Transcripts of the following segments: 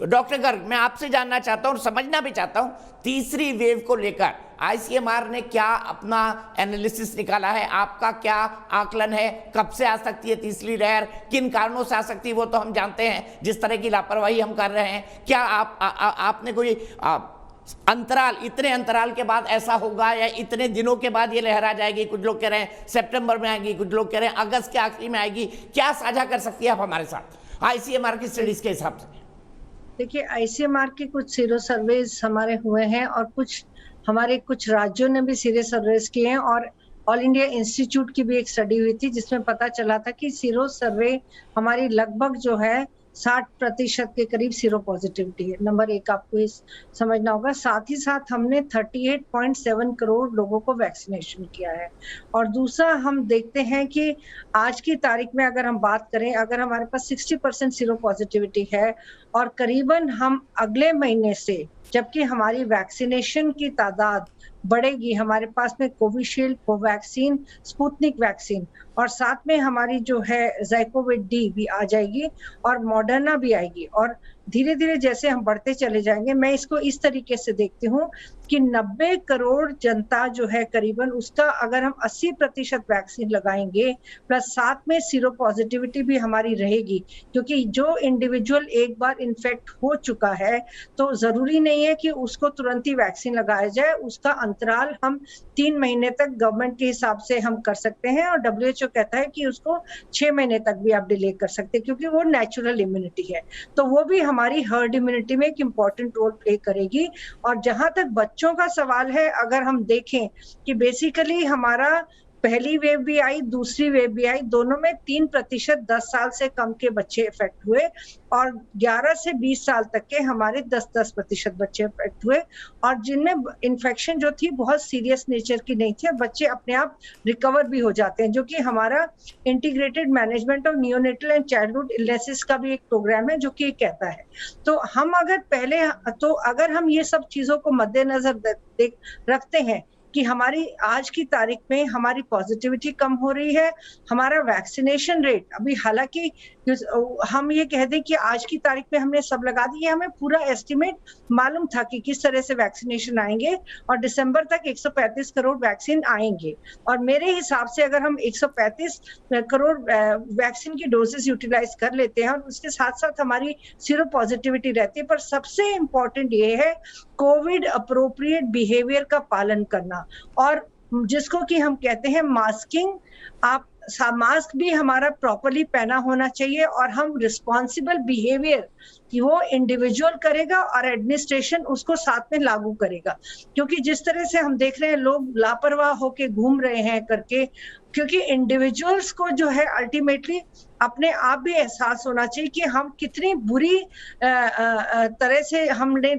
Doctor Garg, मैं आपसे जानना चाहता हूं और समझना भी चाहता हूं, तीसरी वेव को लेकर आईसीएमआर ने क्या अपना एनालिसिस निकाला है? आपका क्या आकलन है? कब से आ सकती है तीसरी लहर? किन कारणों से आ सकती है वो तो हम जानते हैं, जिस तरह की लापरवाही हम कर रहे हैं। क्या आपने कोई अंतराल, इतने अंतराल के बाद ऐसा होगा या इतने दिनों के बाद ये लहर आ जाएगी? कुछ लोग कह रहे हैं सितंबर में आएगी, कुछ लोग कह रहे हैं अगस्त के आखिरी में आएगी। क्या साझा कर सकती है आप हमारे साथ आईसीएमआर की स्टडीज के हिसाब से? देखिए, आईसीएमआर के कुछ सीरो सर्वेज हमारे हुए हैं और हमारे कुछ राज्यों ने भी सीरो सर्वेज किए हैं, और ऑल इंडिया इंस्टीट्यूट की भी एक स्टडी हुई थी जिसमें पता चला था कि सीरो सर्वे हमारी लगभग जो है 60% के करीब सीरो पॉजिटिविटी है। नंबर एक आपको ये समझना होगा। साथ ही साथ हमने 38.7 करोड़ लोगों को वैक्सीनेशन किया है। और दूसरा, हम देखते हैं कि आज की तारीख में अगर हम बात करें, अगर हमारे पास 60% सीरो पॉजिटिविटी है और करीबन हम अगले महीने से, जबकि हमारी वैक्सीनेशन की तादाद बढ़ेगी, हमारे पास में कोविशील्ड, कोवैक्सीन, स्पुतनिक वैक्सीन और साथ में हमारी जो है ज़ाइकोविड डी भी आ जाएगी और मॉडर्ना भी आएगी, और धीरे धीरे जैसे हम बढ़ते चले जाएंगे, मैं इसको इस तरीके से देखती हूँ कि 90 करोड़ जनता जो है करीबन, उसका अगर हम 80% वैक्सीन लगाएंगे प्लस साथ में सीरो पॉजिटिविटी भी हमारी रहेगी, क्योंकि जो इंडिविजुअल एक बार इन्फेक्ट हो चुका है तो जरूरी नहीं है कि उसको तुरंत ही वैक्सीन लगाया जाए। उसका अंतराल हम 3 महीने तक गवर्नमेंट के हिसाब से हम कर सकते हैं, और WHO कहता है कि उसको 6 महीने तक भी आप डिले कर सकते हैं, क्योंकि वो नेचुरल इम्यूनिटी है। तो वो भी हमारी हर्ड इम्यूनिटी में एक इम्पॉर्टेंट रोल प्ले करेगी। और जहां तक बच्चों का सवाल है, अगर हम देखें कि बेसिकली हमारा पहली वेव भी आई, दूसरी वेव भी आई, दोनों में 3% 10 साल से कम के बच्चे इफेक्ट हुए, और 11 से 20 साल तक के हमारे 10% बच्चे इफेक्ट हुए, और जिनमें इन्फेक्शन जो थी बहुत सीरियस नेचर की नहीं थी, बच्चे अपने आप रिकवर भी हो जाते हैं, जो कि हमारा integrated management of neonatal and childhood illnesses का भी एक प्रोग्राम है जो कि कहता है। तो हम अगर हम ये सब चीजों को मद्देनजर रखते हैं कि हमारी आज की तारीख में हमारी पॉजिटिविटी कम हो रही है, हमारा वैक्सीनेशन रेट अभी, हालांकि हम ये कह दें कि आज की तारीख में हमने सब लगा दी है, हमें पूरा एस्टिमेट मालूम था कि किस तरह से वैक्सीनेशन आएंगे, और दिसंबर तक 135 करोड़ वैक्सीन आएंगे। और मेरे हिसाब से अगर हम 135 करोड़ वैक्सीन की डोजेस यूटिलाइज कर लेते हैं और उसके साथ साथ हमारी सीरो पॉजिटिविटी रहती है, पर सबसे इम्पोर्टेंट ये है कोविड अप्रोप्रिएट बिहेवियर का पालन करना, और जिसको कि हम कहते हैं मास्किंग। मास्क भी हमारा प्रॉपर्ली पहना होना चाहिए, और हम रिस्पॉन्सिबल बिहेवियर कि वो इंडिविजुअल करेगा और एडमिनिस्ट्रेशन उसको साथ में लागू करेगा। क्योंकि जिस तरह से हम देख रहे हैं लोग लापरवाह होके घूम रहे हैं करके, क्योंकि इंडिविजुअल्स को जो है अल्टीमेटली अपने आप भी एहसास होना चाहिए कि हम कितनी बुरी तरह से हमने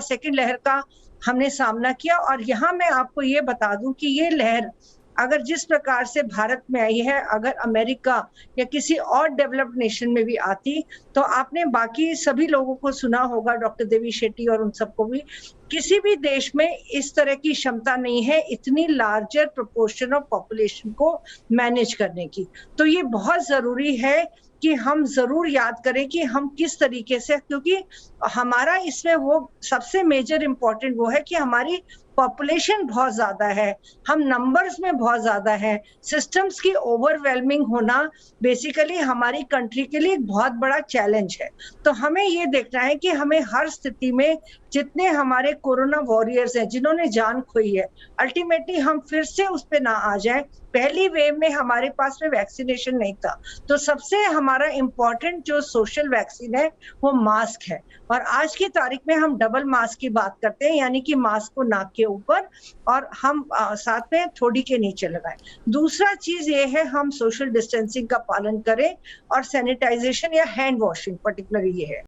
सेकेंड लहर का हमने सामना किया। और यहाँ मैं आपको ये बता दूं कि ये लहर अगर जिस प्रकार से भारत में आई है, अगर अमेरिका या किसी और डेवलप्ड नेशन में भी आती, तो आपने बाकी सभी लोगों को सुना होगा, डॉक्टर देवी शेट्टी और उन सबको भी, किसी भी देश में इस तरह की क्षमता नहीं है इतनी लार्जर प्रोपोर्शन ऑफ पॉपुलेशन को मैनेज करने की। तो ये बहुत जरूरी है कि हम जरूर याद करें कि हम किस तरीके से, क्योंकि हमारा इसमें वो सबसे मेजर इम्पोर्टेंट वो है कि हमारी पॉपुलेशन बहुत ज्यादा है, हम नंबर्स में बहुत ज्यादा है, सिस्टम्स की ओवरवेलमिंग होना बेसिकली हमारी कंट्री के लिए एक बहुत बड़ा चैलेंज है। तो हमें ये देखना है कि हमें हर स्थिति में जितने हमारे कोरोना वॉरियर्स हैं जिन्होंने जान खोई है, अल्टीमेटली हम फिर से उस पे ना आ जाए। पहली वेव में हमारे पास में वैक्सीनेशन नहीं था, तो सबसे हमारा इम्पोर्टेंट जो सोशल वैक्सीन है वो मास्क है, और आज की तारीख में हम डबल मास्क की बात करते हैं, यानी कि मास्क को नाक के ऊपर और हम साथ में थोड़ी के नीचे लगाएं। दूसरा चीज ये है हम सोशल डिस्टेंसिंग का पालन करें, और सैनिटाइजेशन या हैंड वॉशिंग पर्टिकुलरली ये है।